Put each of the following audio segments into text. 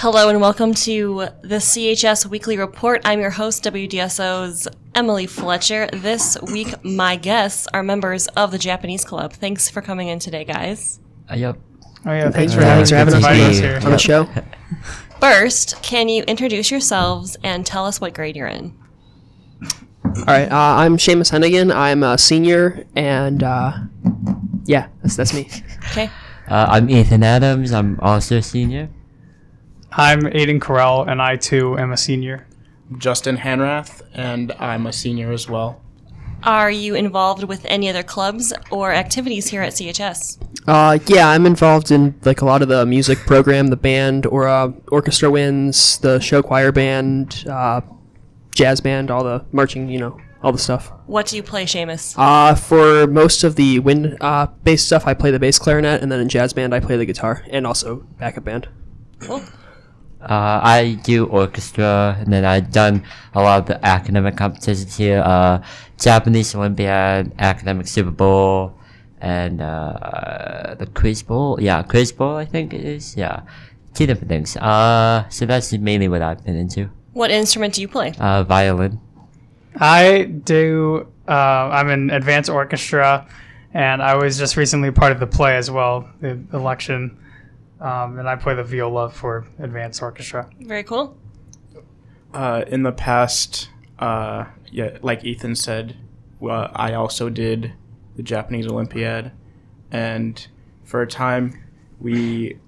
Hello and welcome to the CHS Weekly Report. I'm your host, WDSO's Emily Fletcher. This week, my guests are members of the Japanese Club. Thanks for coming in today, guys. Yep. Oh yeah, Thanks for having us here on the show. First, can you introduce yourselves and tell us what grade you're in? All right, I'm Seamus Hennigan. I'm a senior, and yeah, that's me. Okay. I'm Ethan Adams. I'm also a senior. I'm Aiden Carell, and I too am a senior. Justin Hanrath, and I'm a senior as well. Are you involved with any other clubs or activities here at CHS? Yeah, I'm involved in like a lot of the music program, the band or orchestra winds, the show choir band, jazz band, all the marching, all the stuff. What do you play, Seamus? For most of the wind bass stuff, I play the bass clarinet, and then in jazz band, I play the guitar and also backup band. Cool. I do orchestra, and then I've done a lot of the academic competitions here. Japanese Olympiad, academic Super Bowl, and the quiz bowl. Yeah, quiz bowl, I think it is. Yeah, two different things. So that's mainly what I've been into. What instrument do you play? Violin. I do. I'm in advanced orchestra, and I was just recently part of the play as well, the election. And I play the viola for advanced orchestra. Very cool. In the past, like Ethan said, I also did the Japanese Olympiad, and for a time, Ethan,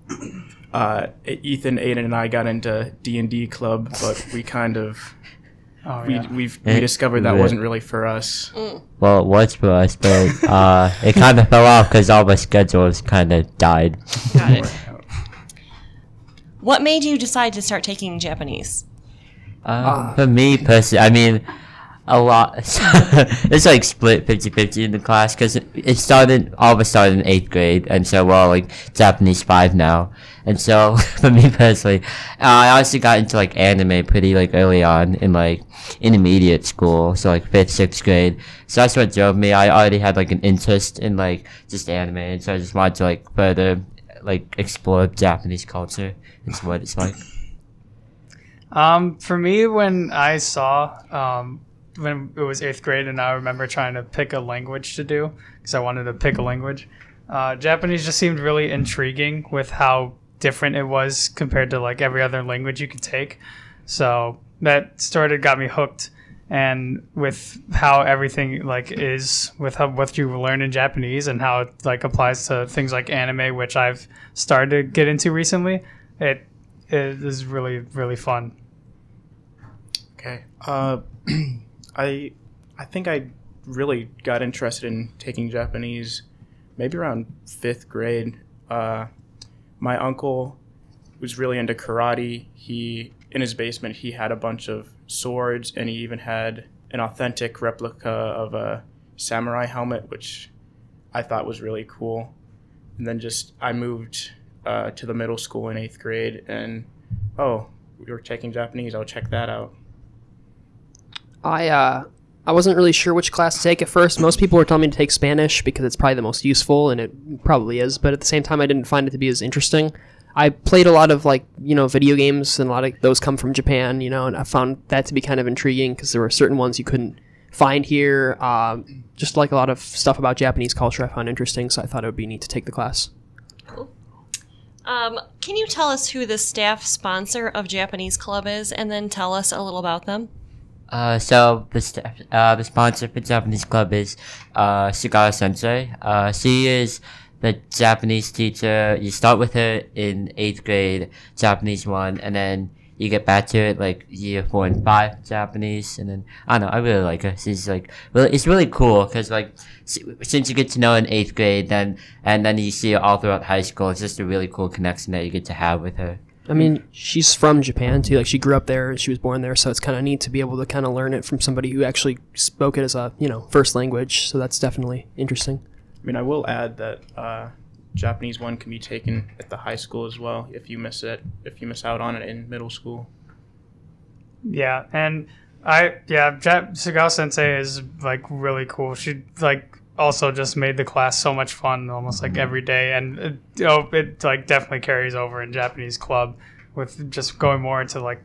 Aiden, and I got into D&D club, but we kind of we discovered that wasn't really for us. Well, it was for us, but it kind of fell off because all of our schedules kind of died. Got it. What made you decide to start taking Japanese? For me personally, I mean, a lot. It's like split 50-50 in the class because all of us started in 8th grade, and so we're all like Japanese 5 now. And so for me personally, I honestly got into like anime pretty like early on in like intermediate school, so like 5th, 6th grade. So that's what drove me. I already had like an interest in like just anime, and so I just wanted to like further like explore Japanese culture and see what it's like. For me, when I saw when it was 8th grade, and I remember trying to pick a language to do because I wanted to pick a language. Japanese just seemed really intriguing with how different it was compared to like every other language you could take. So that got me hooked. And with how everything like is with what you learn in Japanese and how it like applies to things like anime, which I've started to get into recently, it is really, really fun. Okay. I think I really got interested in taking Japanese maybe around 5th grade. My uncle was really into karate. In his basement, he had a bunch of swords, and he even had an authentic replica of a samurai helmet, which I thought was really cool. And then I moved to the middle school in 8th grade, and we were taking Japanese. I'll check that out. I wasn't really sure which class to take at first. Most people were telling me to take Spanish because it's probably the most useful, and it probably is. But at the same time, I didn't find it to be as interesting. I played a lot of video games, and a lot of those come from Japan, and I found that to be kind of intriguing because there were certain ones you couldn't find here. Just like a lot of stuff about Japanese culture I found interesting, so I thought it would be neat to take the class. Cool. Can you tell us who the staff sponsor of Japanese Club is, and then tell us a little about them? So the sponsor for Japanese Club is Sugara Sensei. She is the Japanese teacher. You start with her in 8th grade, Japanese 1, and then you get back to it like year 4 and 5 Japanese, and then I don't know, I really like her. She's like, it's really cool because like since you get to know her in 8th grade, and then you see her all throughout high school, it's just a really cool connection that you get to have with her. I mean, she's from Japan too. Like she grew up there, she was born there, so it's kind of neat to be able to kind of learn it from somebody who actually spoke it as a first language. So that's definitely interesting. I mean, I will add that Japanese 1 can be taken at the high school as well if you miss out on it in middle school. Yeah, and Sugao Sensei is like really cool. She like also just made the class so much fun almost like every day, and it like definitely carries over in Japanese club with just going more into like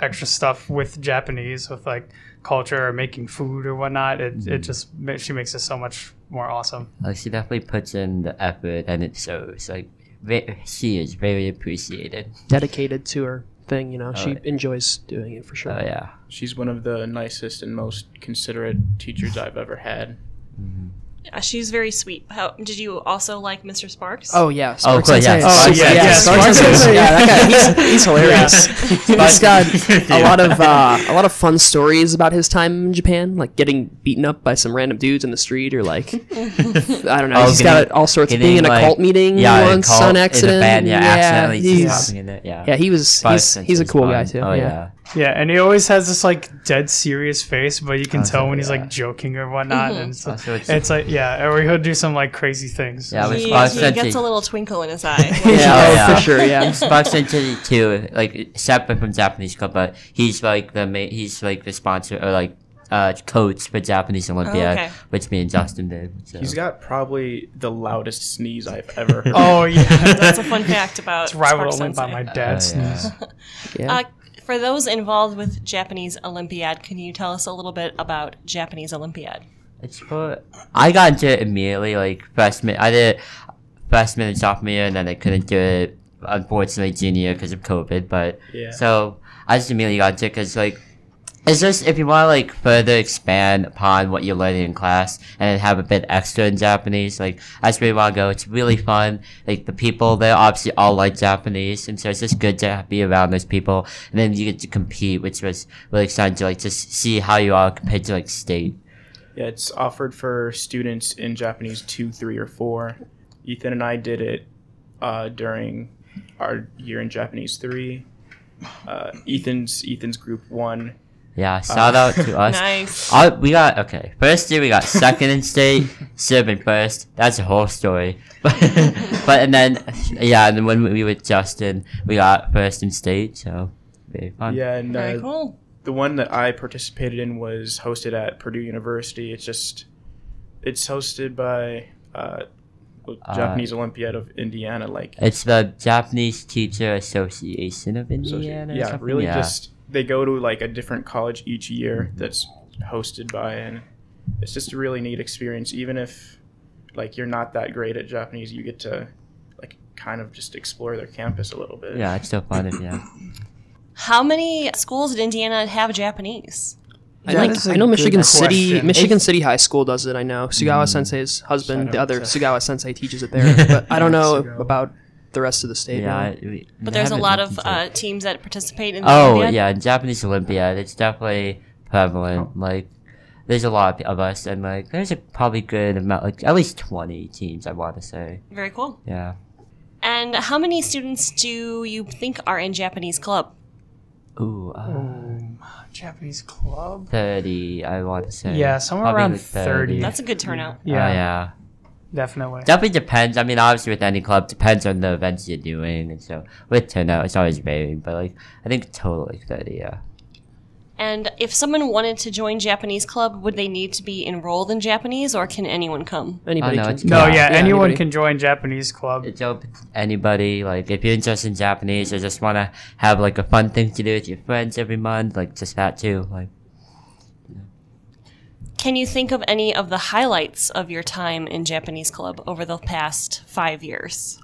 extra stuff with Japanese, with like culture or making food or whatnot. It just she makes it so much more awesome. Like, she definitely puts in the effort, and it shows. Like, she is very appreciated. Dedicated to her thing, you know. She enjoys doing it for sure. Oh yeah. She's one of the nicest and most considerate teachers I've ever had. Yeah, she's very sweet. How did you also like Mr. Sparks? Oh yeah. Oh, Sparks cool, yeah. Sensei. Sparks yeah, yeah, Sparks Sparks Sensei. Yeah, that guy. He's hilarious. He's got Yeah. a lot of fun stories about his time in Japan, like getting beaten up by some random dudes in the street, or like I don't know. Oh, He's got all sorts of being in a like, cult meeting once cult on in a accident. band, accidentally he's, just hopping in it. Yeah. yeah, Sparks he's a Sensei's cool fun. guy too. Oh yeah. Yeah, and he always has this like dead serious face, but you can tell so, when he's yeah. like joking or whatnot, and it's, Also, it's like or he'll do some like crazy things. Yeah, with He Sparks gets Sensei. a little twinkle in his eye. Yeah, for sure. Yeah. Sparks Sensei too, like separate from Japanese Club, but he's like he's like the sponsor or like coach for Japanese Olympiad, okay. which me and Justin did. So. He's got probably the loudest sneeze I've ever heard. Oh yeah, That's a fun fact about it's rivaled Sparks only by Sensei. my dad's yeah. sneeze. Yeah. For those involved with Japanese Olympiad, can you tell us a little bit about Japanese Olympiad? It's for, I got into it immediately, like freshman. I did it freshman and sophomore year, and then I couldn't do it, unfortunately, junior year because of COVID. But Yeah. so I just immediately got into it because like it's just if you want to like further expand upon what you're learning in class and then have a bit extra in Japanese, like that's where you want to go. It's really fun. Like the people there obviously all like Japanese, and so it's just good to be around those people. And then you get to compete, which was really exciting to like just see how you are compared to like state. Yeah, it's offered for students in Japanese 2, 3, or 4. Ethan and I did it during our year in Japanese 3. Ethan's group 1. Yeah, shout out to us. Nice. We got first year we got second in state, serving first. That's a whole story. And then when we were Justin, we got first in state. So very fun. Yeah, and Very cool. the one that I participated in was hosted at Purdue University. It's hosted by Japanese Olympiad of Indiana. Like It's the Japanese Teacher Association of Indiana. or yeah, something? really Yeah. just they go to like a different college each year that's hosted by, and it's just a really neat experience. Even if like you're not that great at Japanese, you get to like kind of just explore their campus a little bit. Yeah, it's so fun. Yeah. How many schools in Indiana have Japanese? That's a I know Michigan good City. question. Michigan City High School does it. I know Sugawa Sensei's husband, Shout the out other to- Sugawa Sensei, teaches it there. But I don't know Sugawa. about the rest of the state. Yeah. really. But there's a haven't lot looked of into it. teams that participate in the Oh Olympiad. yeah, in Japanese Olympiad, it's definitely prevalent. Like, there's a lot of us, and like, there's a probably good amount, like at least 20 teams. I want to say, Very cool. yeah. And how many students do you think are in Japanese club? Ooh, Japanese club. 30. I want to say. Yeah, somewhere Probably around like 30. That's a good turnout. Yeah, Yeah. definitely. Definitely depends. I mean, obviously with any club, depends on the events you're doing, and so with turnout, it's always varying. But like, I think total like 30. Yeah. And if someone wanted to join Japanese club, would they need to be enrolled in Japanese, or can anyone come? Anybody Oh, no, can. it's- No, Yeah, anyone anybody. can join Japanese club. It's open to anybody. Like, if you're interested in Japanese or just want to have like a fun thing to do with your friends every month, like just that too. Like, Can you think of any of the highlights of your time in Japanese club over the past 5 years?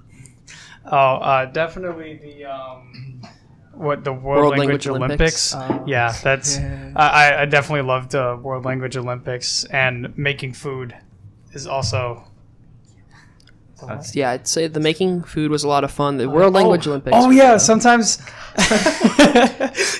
Oh, definitely the World Language Olympics. Yeah, that's I definitely loved World Language Olympics, and making food is also. Yeah, I'd say the making food was a lot of fun. The World Language Olympics. Oh yeah, sometimes.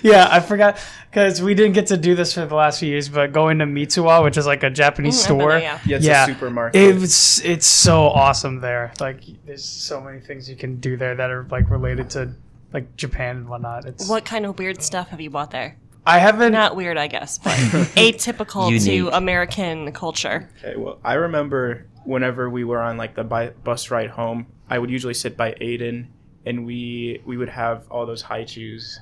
Yeah, I forgot because we didn't get to do this for the last few years, but going to Mitsuwa, which is like a Japanese I've been store. there, yeah. Yeah, it's Yeah. a supermarket. It's so awesome there. Like, there's so many things you can do there that are like related to like Japan and whatnot. It's What kind of weird stuff have you bought there? I haven't. Not weird, I guess, but atypical to Unique. American culture. Okay, well, I remember whenever we were on like the bus ride home, I would usually sit by Aiden, and we would have all those haichus.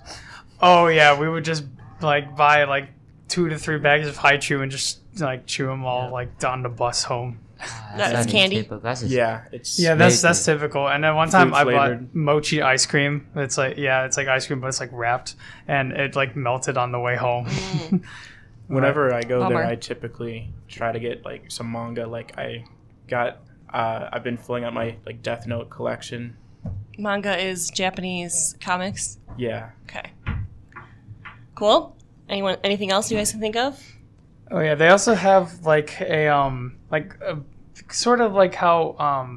Oh yeah, we would just like buy like 2 to 3 bags of haichu and just like chew them all like on the bus home. That's candy. Yeah, it's that's typical. And then one time I bought Fruit-flavored. mochi ice cream. It's like ice cream, but it's like wrapped, and it like melted on the way home. Whenever I go Bummer. there, I typically try to get like some manga. Like I've been filling out my like Death Note collection. Manga is Japanese comics. Yeah. Okay. Cool. Anything else you guys can think of? Oh yeah, they also have like sort of like how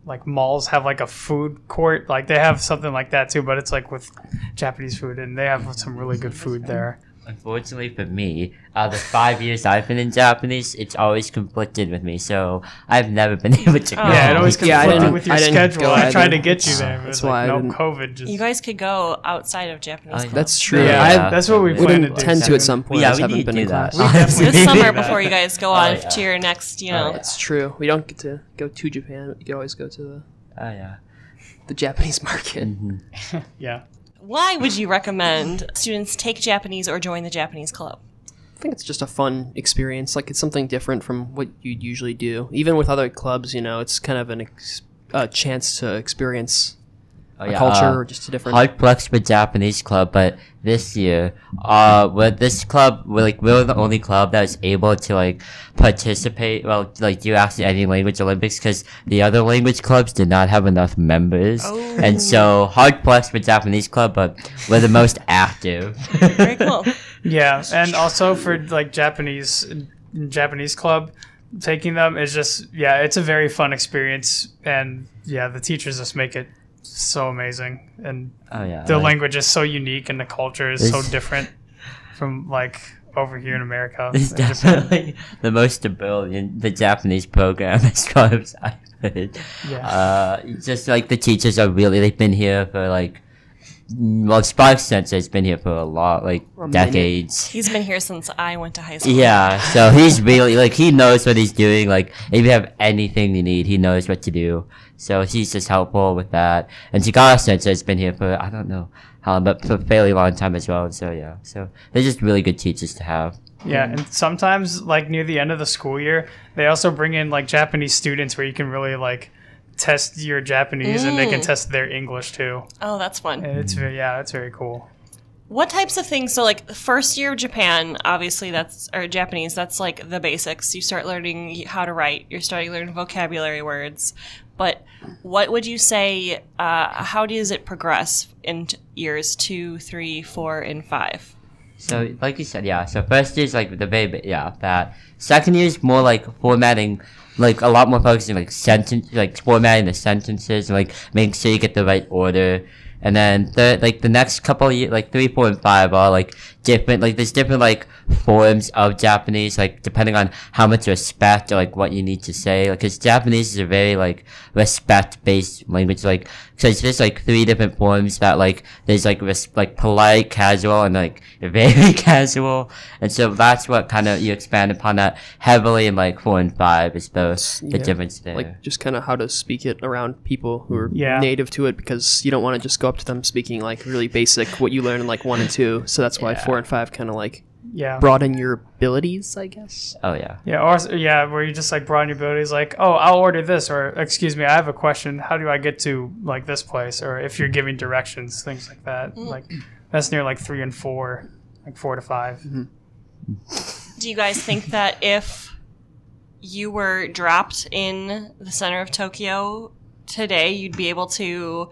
like malls have like a food court. Like they have something like that too, but it's like with Japanese food, and they have some really good food there. Unfortunately for me, the 5 years I've been in Japanese, it's always conflicted with me, so I've never been able to go. Yeah, it always Yeah, I conflicted didn't- with your I didn't schedule. go I tried either. to get you there, but That's it's why like I no didn't- COVID. Just You guys could go outside of Japanese club. That's true. Yeah, that's what we I plan to wouldn't do. tend to soon. at some point. Yeah, I just we haven't need been to in do that. class. This summer that. before you guys go on to your next, It's true. We don't get to go to Japan. You can always go to Oh, yeah. the Japanese market. Yeah. Why would you recommend students take Japanese or join the Japanese club? I think it's just a fun experience. Like, it's something different from what you'd usually do. Even with other clubs, it's kind of a chance to experience Oh, a culture or just a different. Hard flex with Japanese club, but this year, with this club, we're the only club that is able to like participate. Well, like do actually any language Olympics because the other language clubs did not have enough members, and so hard flex with Japanese club, but we're the most active. Very cool. Yeah, and also for like Japanese club, taking them is just it's a very fun experience, and the teachers just make it so amazing, and Oh yeah, the language is so unique, and the culture is so different from like over here in America. It's in Japan. definitely the most stable in the Japanese program as far as I've heard. Yeah. Just like the teachers are really, they've been here for like, well, Spark Sensei's been here for a lot, like decades. He's been here since I went to high school. Yeah, so he's really, like, he knows what he's doing. Like, if you have anything you need, he knows what to do. So he's just helpful with that. And Chigara Sensei's been here for, I don't know how long, but for a fairly long time as well. So, yeah. So they're just really good teachers to have. Yeah, and sometimes like near the end of the school year, they also bring in like Japanese students where you can really like test your Japanese and they can test their English too. Oh, that's fun. And it's very cool. What types of things? So, like, first year of Japan, obviously or Japanese, that's like the basics. You start learning how to write. You're starting to learn vocabulary words. But what would you say, how does it progress in years 2, 3, 4, and 5? So, like you said, yeah. So first year is like the very, that. Second year is more like formatting, like a lot more focusing like formatting the sentences, and, like making sure you get the right order. And then the next couple of years, like 3, 4, and 5 are like different. Like there's different like forms of Japanese, like depending on how much respect or like what you need to say. Like, cause Japanese is a very like respect-based language. Like, so it's just like 3 different forms that like there's like like polite, casual, and like very casual. And so that's what kind of you expand upon that heavily in like 4 and 5 is the difference there. Like, just kind of how to speak it around people who are Yeah. native to it, because you don't want to just go up to them speaking like really basic what you learn in like 1 and 2. So that's why 4 and 5 kind of like Yeah. broaden your abilities, I guess. Oh yeah. Yeah, or where you just like broaden your abilities, like, oh, I'll order this, or excuse me, I have a question. How do I get to like this place? Or if you're giving directions, things like that. Like that's near like 3 and 4, like 4 to 5. Do you guys think that if you were dropped in the center of Tokyo today, you'd be able to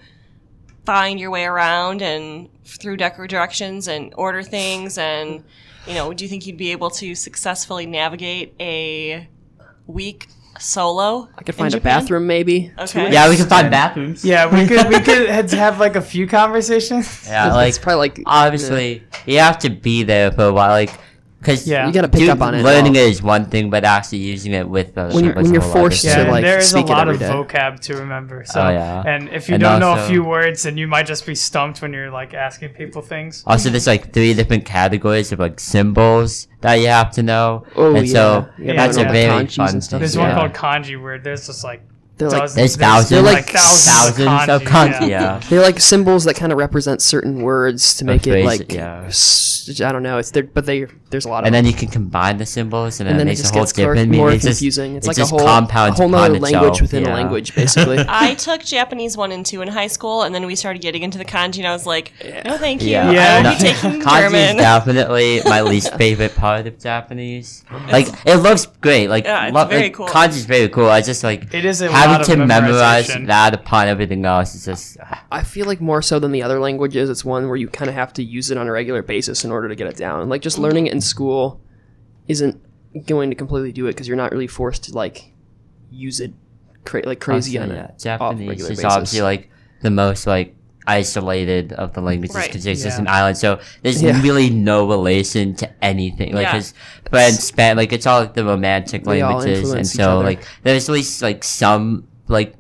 find your way around and through directions and order things? And, do you think you'd be able to successfully navigate a week solo? I could in find a Japan? bathroom maybe. Okay. Yeah, we can find bathrooms. Yeah, we could have like a few conversations. Yeah, like It's probably like obviously you have to be there for a while, like because Yeah. You gotta pick up on it. Learning it is one thing, but actually using it with When you're forced Yeah, to, and like, there is a speak it lot every of day. vocab to remember. So, Oh, yeah. and if you And don't know a also- few words, then you might just be stumped when you're like asking people things. Also, there's like 3 different categories of like symbols that you have to know. Oh, and so yeah. Yeah, that's yeah. a very Kanjis fun and stuff. thing. There's yeah. one called kanji where there's just like They're like dozens. There's thousands. They're like thousands of kanji. Yeah. they're like symbols that kind of represent certain words to make it phrase, like yeah. I don't know. But they there's a lot of And them. then you can combine the symbols, and And then then it it makes just a whole gets different meaning. more It's just- confusing. It's it like a just whole compounds nother upon language itself, within yeah. a language, basically. I took Japanese 1 and 2 in high school, and then we started getting into the kanji, and I was like, no, thank you. Yeah, Yeah. I will no, be taking kanji German. is definitely my least favorite part of Japanese. Like, it looks great. Like, Yeah, it's very cool. Kanji is very cool. I just like It is a lot having of to memorize memorization. that upon everything else. It's just I feel like more so than the other languages, it's one where you kind of have to use it on a regular basis in order to get it down. Like just learning it in school isn't going to completely do it because you're not really forced to like use it crazy on yeah, it. Japanese regular is basis. obviously like the most like isolated of the languages Right. because it's just Yeah. an island, so there's Yeah. really no relation to anything. Like Yeah. his French, like it's all like the romantic They all languages, and influence each so other. like there's at least like some like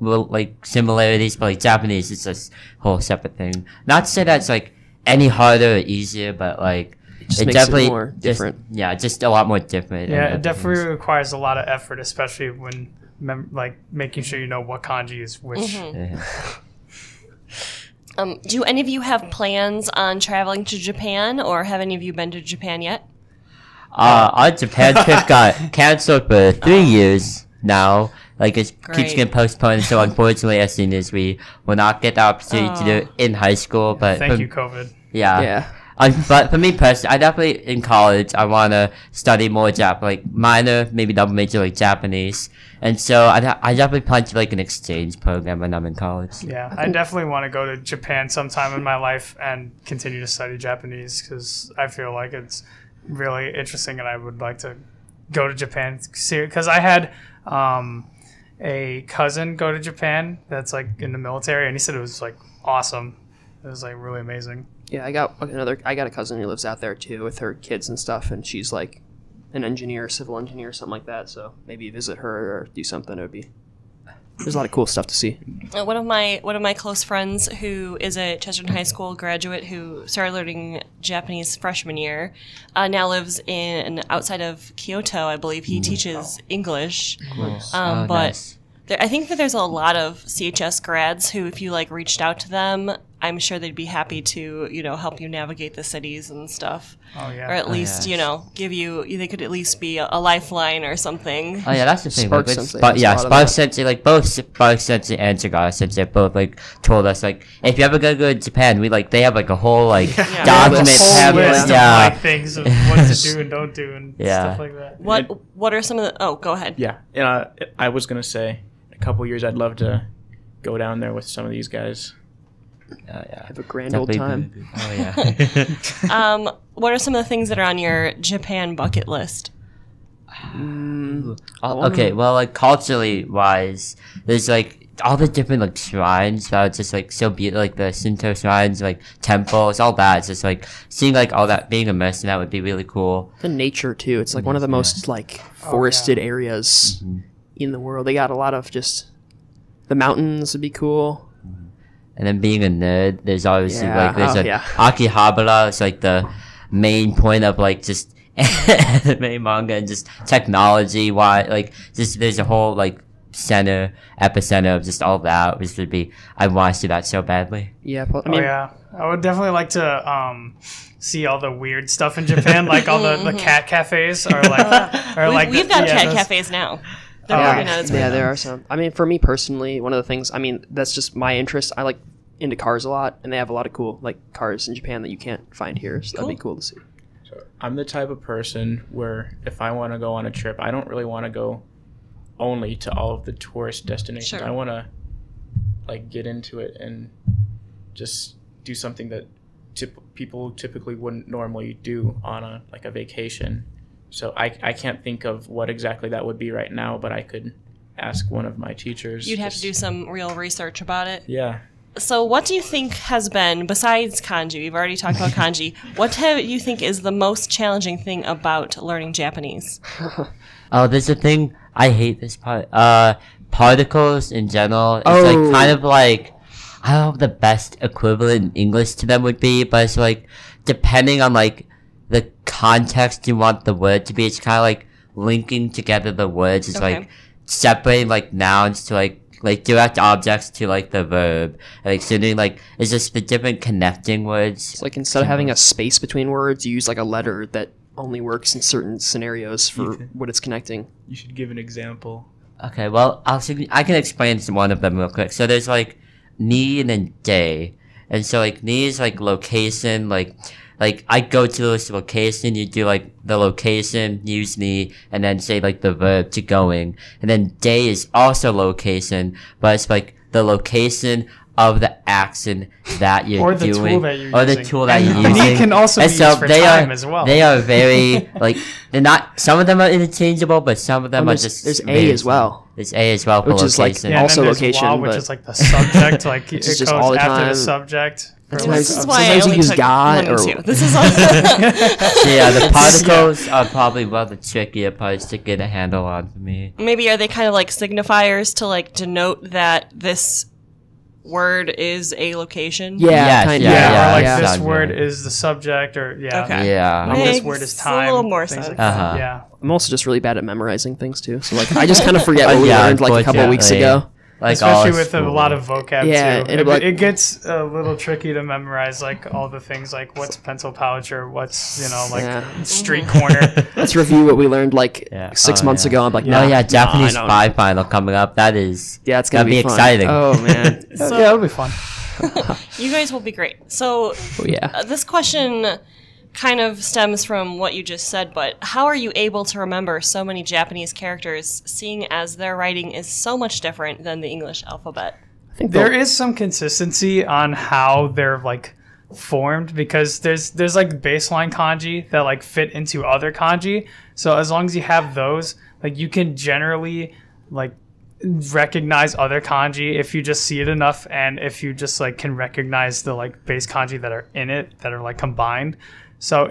similarities, but like Japanese is just a whole separate thing. Not to say that's like any harder or easier, but like just it makes it definitely more different. Yeah, just a lot more different. Yeah, and it definitely requires a lot of effort, especially when like making sure you know what kanji is which. Yeah. Do any of you have plans on traveling to Japan, or have any of you been to Japan yet? Our Japan trip got canceled for 3 years now. Like it keeps Great. getting postponed. So unfortunately, as soon as we will not get the opportunity to do it in high school, but Thank for- you, COVID. yeah. Yeah. But for me personally, I definitely in college I want to study more like minor, maybe double major like Japanese, and so I definitely plan to like an exchange program when I'm in college. Yeah, I definitely want to go to Japan sometime in my life and continue to study Japanese because I feel like it's really interesting and I would like to go to Japan because I had a cousin go to Japan that's like in the military and he said it was like awesome. It was like really amazing. Yeah, I got a cousin who lives out there too with her kids and stuff, and she's like an engineer, civil engineer, something like that. So maybe visit her or do something. It would be. There's a lot of cool stuff to see. One of my close friends who is a Chesterton High School graduate who started learning Japanese freshman year now lives in outside of Kyoto. I believe he teaches English. Oh, But nice. I think that there's a lot of CHS grads who, if you like reached out to them, I'm sure they'd be happy to help you navigate the cities and stuff, Oh yeah. or at least yes. give you. They could at least be a lifeline or something. Oh yeah, that's the thing. Spark Like, Sensei but has yeah, a lot of Spark that. Sensei, like both Spark Sensei and Cigar Sensei both like told us like if you ever go to Japan, they have like a whole like Yeah. document There's a whole template. list of Yeah, like things of what to do and don't do and Yeah. stuff like that. What are some of the? Oh, go ahead. Yeah, I was gonna say, in a couple years, I'd love to go down there with some of these guys. yeah. Have a grand old time. Oh yeah. What are some of the things that are on your Japan bucket list? Okay, well, like culturally wise, there's like all the different like shrines that are just like so beautiful, like the Shinto shrines, like temples, all that. It's just like seeing like all that, being immersed in that would be really cool. The nature too. It's like one of the most like forested areas in the world. They got a lot of just the mountains would be cool. And then being a nerd, there's obviously Yeah, like there's oh, a yeah. Akihabara. It's like the main point of like just anime, manga, and just technology. Why like just there's a whole like epicenter of just all that, which would be I want to do that so badly. Yeah, I mean, Oh yeah, I would definitely like to see all the weird stuff in Japan, like all the cat cafes, or like We've got cat those- cafes now. They're Yeah. really not as yeah, bad. there are some. I mean, for me personally, one of the things. I mean, that's just my interest. I like into cars a lot, and they have a lot of cool like cars in Japan that you can't find here. So that'd be cool to see. So I'm the type of person where if I want to go on a trip, I don't really want to go only to all of the tourist destinations. Sure. I want to like get into it and just do something that people typically wouldn't normally do on a vacation. So I can't think of what exactly that would be right now, but I could ask one of my teachers. You'd have to do some real research about it. Yeah. So what do you think has been, besides kanji, we've already talked about kanji, what do you think is the most challenging thing about learning Japanese? Oh, there's a thing I hate this part. Particles in general. It's like kind of like I don't know what the best equivalent in English to them would be, but it's like depending on like the context you want the word to be, it's kind of like linking together the words. It's Okay. like separating like nouns to like like direct objects to like the verb. Like so then like it's just the different connecting words. It's like instead of having a space between words, you use like a letter that only works in certain scenarios for what it's connecting. You should give an example. Okay, well I can explain one of them real quick. So there's like ni and then day, and so like ni is like location, like I go to this location, you do like the location, use ni, and then say like the verb to going. And then day is also location, but it's like the location of the action that you're Or the doing. tool that you're or the using. tool that And you're using. ni can also And be so used for they time are, as well. They are very, like, they're not, some of them are interchangeable, but some of them are just. There's A as well. There's A as well for Which is, like, location. Yeah, and also then there's location, wa, which but- is like the subject, like it is just goes all the after the time. subject. Sometimes- This is why I sometimes you only use took God one and or- two. This is all. So yeah, the particles are probably one of the trickier parts to get a handle on for me. Maybe are they kind of like signifiers to like denote that this word is a location? Yeah, Yes, kind yeah, of. Yeah, or like yeah. this Sounds word right. is the subject, or yeah. Okay. Yeah. Or this Makes word is a time. little more things sense. like that. Uh-huh. Yeah. I'm also just really bad at memorizing things too. So like I just kind of forget what we Yeah, learned like a couple weeks unfortunately. ago. Like Especially all with a school. lot of vocab Yeah, too. and like- It gets a little tricky to memorize like all the things like what's pencil pouch or what's like Yeah. street corner. Let's review what we learned like Yeah. 6 Oh, months yeah. ago. I'm like, Oh yeah, I Japanese don't- 5 final coming up. That is. Yeah, it's gonna that'd be fun. exciting. Oh man. So Yeah, it'll be fun. you guys will be great. So Oh yeah. this question kind of stems from what you just said, but how are you able to remember so many Japanese characters, seeing as their writing is so much different than the English alphabet? I think There is some consistency on how they're like formed because there's like baseline kanji that like fit into other kanji. So as long as you have those, like you can generally like recognize other kanji if you just see it enough, and if you just like can recognize the like base kanji that are in it that are like combined. So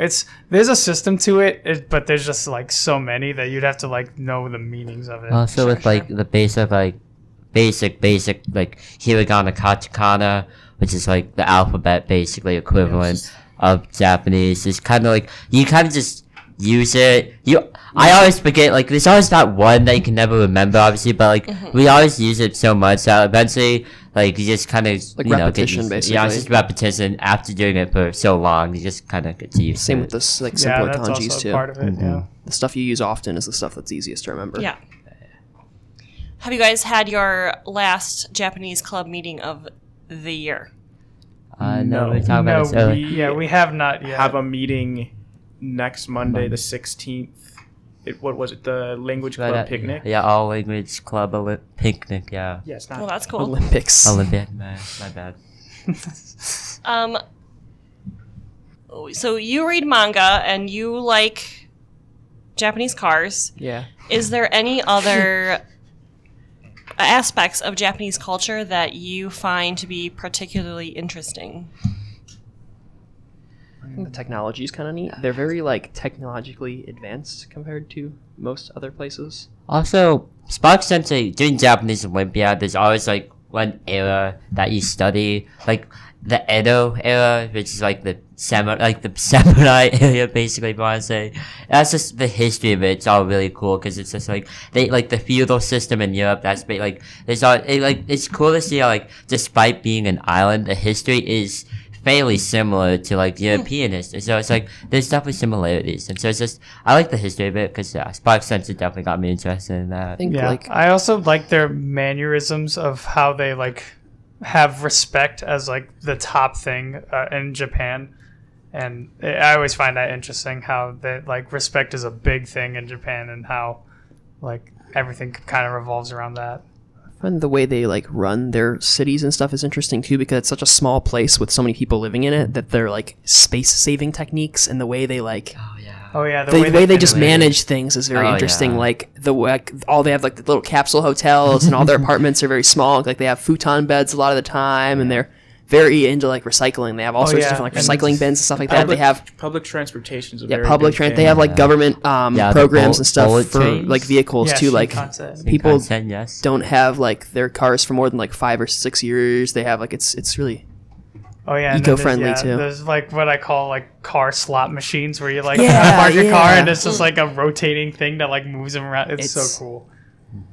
there's a system to it, but there's just like so many that you'd have to like know the meanings of it. Also with like the basic like basic like hiragana katakana, which is like the alphabet basically equivalent of Japanese. It's kind of like you kind of just use it. I always forget, like there's always that one that you can never remember obviously, but like we always use it so much that eventually like you just kind of Like you know, repetition, get used, yeah, it's basically. just repetition. After doing it for so long, you just kind of get to use same it. with this like Yeah, simpler that's kanjis also too. part of it. Yeah. The stuff you use often is the stuff that's easiest to remember. Yeah. Have you guys had your last Japanese club meeting of the year? No, we're talking about this earlier. we have not yet. Have a meeting next Monday, the 16th. What was it? The language club Right, picnic. Yeah, all language club picnic. Yeah, Yeah, it's not. Well, that's cool. Olympics. Olympiad. My bad. So you read manga and you like Japanese cars. Yeah. Is there any other aspects of Japanese culture that you find to be particularly interesting? I think the technology is kind of neat. They're very like technologically advanced compared to most other places. Also, Spark Sensei during Japanese Olympiad, there's always like one era that you study, like the Edo era, which is like the samurai area, basically. If you want to say, that's just the history of it. It's all really cool because it's just like they like the feudal system in Europe. That's like there's all it's cool to see how like despite being an island, the history is fairly similar to like European history. So it's like there's definitely similarities, and so it's just I like the history of it because Spark Sensei definitely got me interested in that. I think Yeah, like I also like their mannerisms of how they like have respect as like the top thing in Japan, and I always find that interesting how that like respect is a big thing in Japan and how like everything kind of revolves around that. I find the way they like run their cities and stuff is interesting too, because it's such a small place with so many people living in it that they're like space saving techniques and the way they like Oh yeah, the way they just finish- manage things is very Oh, interesting. yeah. Like all they have like the little capsule hotels and all their apartments are very small. Like they have futon beds a lot of the time, and they're very into like recycling. They have all sorts yeah, of different like and recycling bins and stuff like that. They have public transportation's a yeah very public big transit. thing. They have like government Yeah, the programs and stuff bullet for trains. like vehicles Yeah, too. Like Shinkansen. people Shinkansen, yes. don't have like their cars for more than like 5 or 6 years. They have like it's really Oh yeah, and then eco-friendly, there's, too. There's like what I call like car slot machines where you like Yeah, park your car yeah. and it's just like a rotating thing that like moves them around. It's so It's- cool.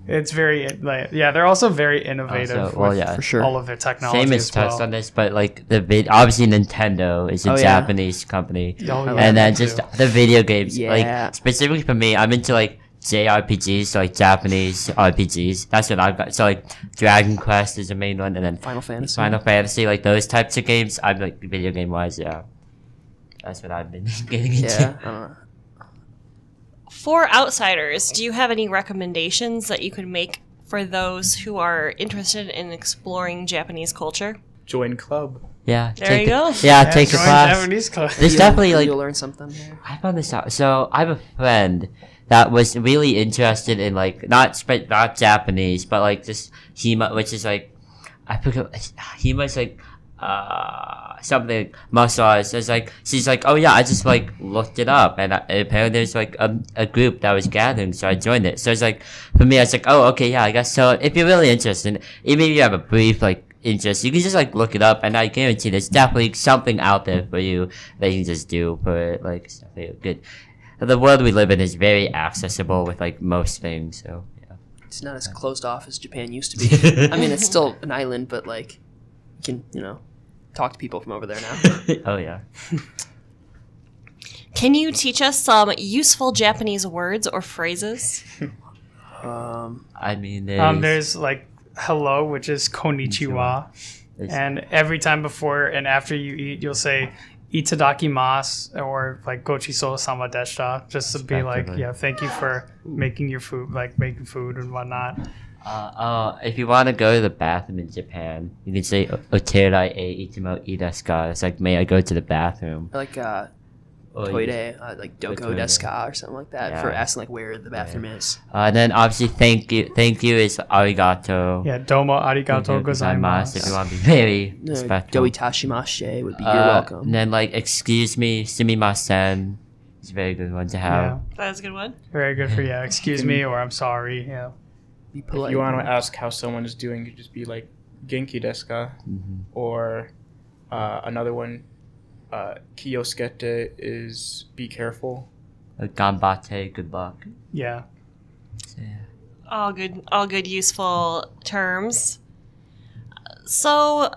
It's very like they're also very innovative. Also, well, with yeah. For sure. all of their technology. Same as touched on this, but like obviously Nintendo is a Oh, yeah. Japanese company, Oh, yeah, and then me just too. the video games. Yeah. Like specifically for me, I'm into like JRPGs, so like Japanese RPGs. That's what I've got. So like Dragon Quest is the main one, and then Final Fantasy. Final Fantasy, like those types of games. I'm like video game wise, yeah. That's what I've been getting into. Yeah. I don't know. For outsiders, do you have any recommendations that you could make for those who are interested in exploring Japanese culture? Join club. Yeah. There you go. Yeah, take a join class. Japanese club. There's definitely like You'll learn something there. I found this out. So I have a friend that was really interested in like not Japanese, but like this HEMA, which is like I forget. HEMA's like something martial arts. It's like she's like, oh yeah, I just like looked it up, and apparently there's like a group that was gathering, so I joined it. So it's like for me, I was like, oh okay, yeah, I guess so. If you're really interested, even if you have a brief like interest, you can just like look it up, and I guarantee there's definitely something out there for you that you can just do for like stuff that you're good. The world we live in is very accessible with like most things, so yeah. It's not as closed off as Japan used to be. I mean, it's still an island, but like you can, talk to people from over there now. Oh yeah. Can you teach us some useful Japanese words or phrases? I mean, There's like hello, which is konnichiwa, and every time before and after you eat, you'll say itadakimasu or like gochiso sama deshita, just to be like, Respectively. yeah, thank you for making your food, like making food and whatnot. if you want to go to the bathroom in Japan, you can say "Oterai e itimo ii desu ka?" It's like, may I go to the bathroom? Like Or toire, like doko toire. desu ka or something like that for Yeah. asking like where the bathroom is. And then obviously thank you is arigato. Yeah, domo arigato If gozaimasu. you want to be very No, respectful. do itashimashe would be you're welcome. And then like excuse me, sumimasen is a very good one to Yeah, have. That's a good one. very good for excuse me or I'm sorry. Yeah, Be If polite. you want to ask how someone is doing, you just be like genki desu ka? Or another one, kiyosukete is be careful. Ganbate, good luck. yeah. So, yeah. All good, useful terms. So,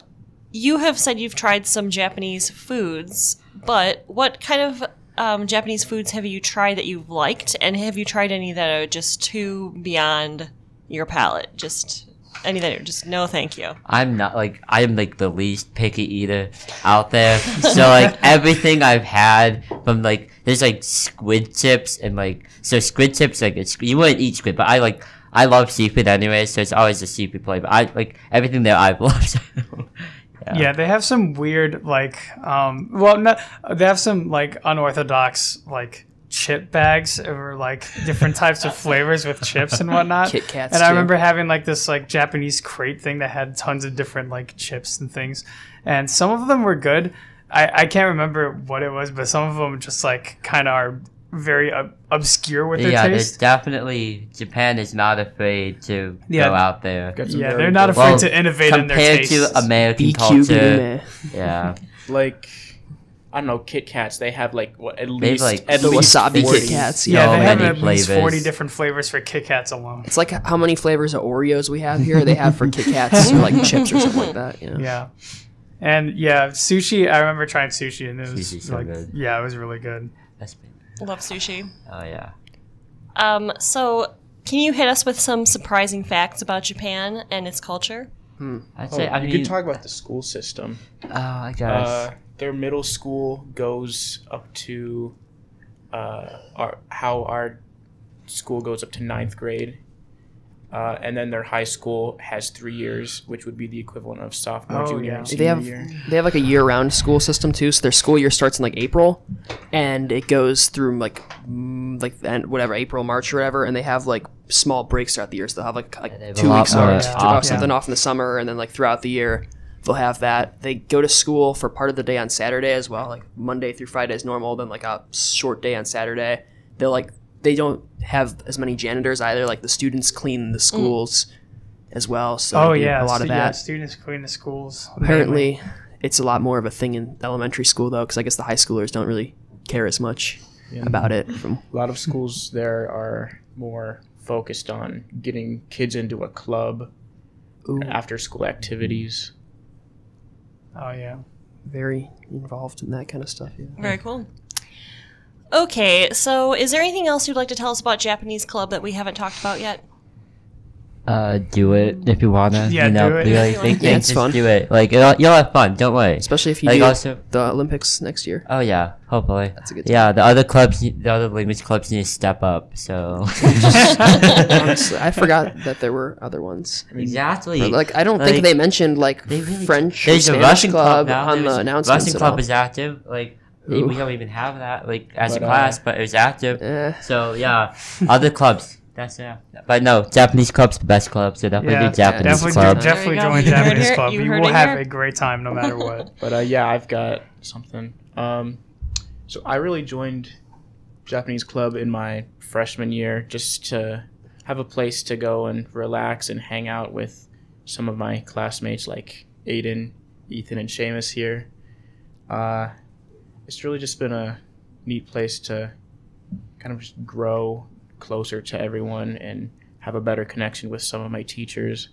you have said you've tried some Japanese foods, but what kind of Japanese foods have you tried that you've liked, and have you tried any that are just too beyond your palate? Just any that are just no, thank you. I'm like the least picky eater out there. So like everything I've had from like there's like squid chips and like so squid chips like you wouldn't eat squid, but I love seafood anyway, so it's always a seafood play. But I like everything that I've loved. Yeah, they have some weird they have some like unorthodox like chip bags or like different types of flavors with chips and whatnot. Kit Kats, and I too. remember having like this like Japanese crate thing that had tons of different like chips and things, and some of them were good. I can't remember what it was, but some of them just like kind of are very obscure with their Yeah, there's taste. definitely Japan is not afraid to go out there. Got some Yeah, very they're not good- afraid Well, to innovate in their compared tastes. to American BQ culture. gourmet. Yeah. like I don't know, Kit Kats. They have like what at They have, least like, at The least wasabi 40. Kit Kats. Yeah, so they have many at least 40 flavors. different flavors for Kit Kats alone. It's like how many flavors of Oreos we have here. They have for Kit Kats or like chips or something like that. Yeah. And yeah, sushi, I remember trying sushi and it was Sushi's so like, good. yeah, it was really good. That's been, Love sushi. oh yeah. So can you hit us with some surprising facts about Japan and its culture? I'd say I you mean could talk about the school system. I guess. Their middle school goes up to our school goes up to 9th grade. And then their high school has 3 years, which would be the equivalent of sophomore, Oh, junior, yeah. and They senior have year. they have like a year-round school system too. So their school year starts in like April, and it goes through like whatever April, March, or whatever. And they have like small breaks throughout the year. So they'll have like they have a 2 lot weeks more off, off, something yeah. off in the summer, and then like throughout the year they'll have that. They go to school for part of the day on Saturday as well, like Monday through Friday is normal. Then like a short day on Saturday. They don't have as many janitors either. Like the students clean the schools as well. So Oh, they do yeah. a lot of yeah, that. students clean the schools. Apparently, it's a lot more of a thing in elementary school, though, because I guess the high schoolers don't really care as much about it. A lot of schools there are more focused on getting kids into a club, after school activities. Oh yeah. Very involved in that kind of stuff. Yeah. Very cool. Okay, so is there anything else you'd like to tell us about Japanese Club that we haven't talked about yet? Do it if you wanna. Yeah, you know, do it. really Yeah, think it's just fun. do it. Like you'll have fun. Don't worry. Especially if you Like, do also- the Olympics next year. Oh yeah, hopefully. That's a good Yeah, the other language clubs need to step up. So Honestly, I forgot that there were other ones. exactly. But, like I don't think they mentioned like They really- French or There's a Spanish Russian club now. on There's- the announcements. Russian at club all. is active. Like Ooh. we don't even have that like as a But, class, but it was active. Eh. So yeah, other clubs. That's But no, Japanese club's the best club. So definitely do Japanese club. Definitely There you go. join You heard Japanese it. club. You You heard will it have here. a great time no matter what. But yeah, I've got something. So I really joined Japanese club in my freshman year just to have a place to go and relax and hang out with some of my classmates like Aiden, Ethan, and Seamus here. It's really just been a neat place to kind of just grow closer to everyone and have a better connection with some of my teachers.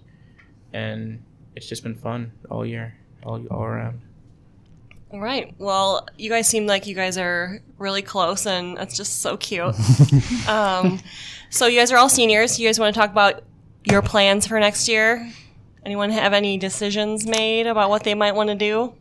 And it's just been fun all year, all around. All right. Well, you guys seem like you guys are really close, and that's just so cute. So you guys are all seniors. You guys want to talk about your plans for next year? Anyone have any decisions made about what they might want to do?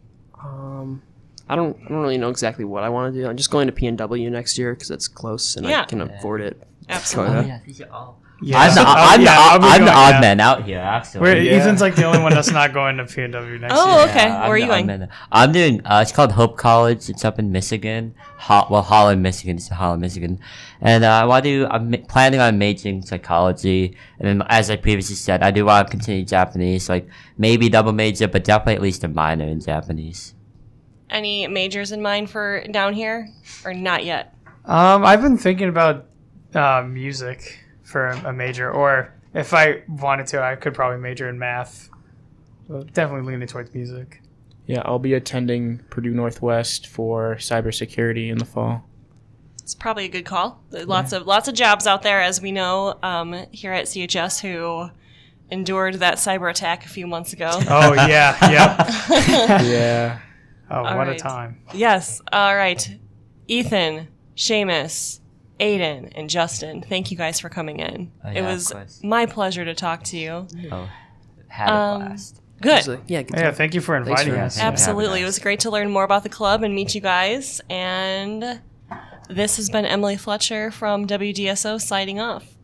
I don't really know exactly what I want to do. I'm just going to PNW next year because it's close and Yeah. I can afford it. Absolutely. Oh, yeah, these are all. Yeah. I'm the, I'll be I'm the going, odd yeah. man out here, actually. Where Ethan's like the only one that's not going to PNW next Oh, year. okay. I'm Where are you the odd going? man. I'm doing. It's called Hope College. It's up in Michigan. Holland, Michigan. It's in Holland, Michigan. And I'm planning on majoring in psychology. And then, as I previously said, I do want to continue Japanese. Like maybe double major, but definitely at least a minor in Japanese. Any majors in mind for down here, or not yet? I've been thinking about music for a major, or if I wanted to, I could probably major in math. So definitely leaning towards music. Yeah, I'll be attending Purdue Northwest for cybersecurity in the fall. It's probably a good call. Lots of jobs out there, as we know, here at CHS, who endured that cyber attack a few months ago. Oh yeah, yeah. Yeah. Oh, All what right. a time. Yes. All right. Ethan, Seamus, Aiden, and Justin, thank you guys for coming in. Oh, It yeah, of was course. my pleasure to talk to you. Oh, had a blast. Good. So, yeah, good Yeah, time. thank you for Thanks inviting for us. having us. Absolutely. It was great to learn more about the club and meet you guys. And this has been Emily Fletcher from WDSO signing off.